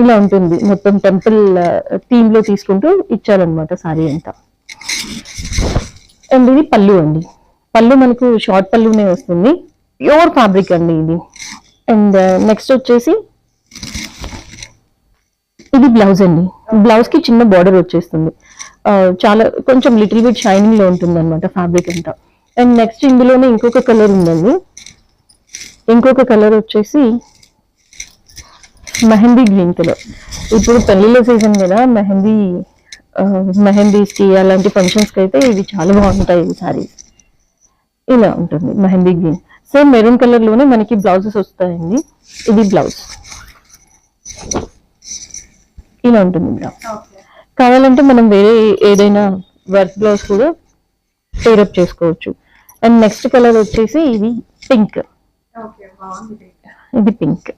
ఇలా ఉంటుంది. మొత్తం టెంపుల్ థీమ్ లో తీసుకుంటూ ఇచ్చారనమాట సారీ అంతా. అండ్ ఇది పళ్ళు అండి. పళ్ళు మనకు షార్ట్ పళ్ళునే వస్తుంది, ప్యూర్ ఫ్యాబ్రిక్ అండి ఇది. అండ్ నెక్స్ట్ వచ్చేసి ఇది బ్లౌజ్ అండి. బ్లౌజ్ కి చిన్న బార్డర్ వచ్చేస్తుంది, చాలా కొంచెం లిటిల్ బిట్ షైనింగ్ లో ఉంటుంది అనమాట ఫ్యాబ్రిక్ అంతా. అండ్ నెక్స్ట్ ఇందులోనే ఇంకొక కలర్ ఉందండి. ఇంకొక కలర్ వచ్చేసి మెహందీ గ్రీన్ కలర్. ఇప్పుడు పెళ్లిళ్ళ సీజన్ కదా, మెహందీస్ కి అలాంటి ఫంక్షన్స్ కి అయితే ఇవి చాలా బాగుంటాయి ఈ సారీ. ఇలా ఉంటుంది mehndi green. Same maroon colour లోనే మనకి బ్లౌజెస్ వస్తాయండి. ఇది బ్లౌజ్ ఇలా ఉంటుంది బ్లౌజ్. కావాలంటే మనం వేరే ఏదైనా వర్క్ బ్లౌజ్ కూడా పేరప్ చేసుకోవచ్చు. అండ్ నెక్స్ట్ కలర్ వచ్చేసి ఇది పింక్. ఇది పింక్.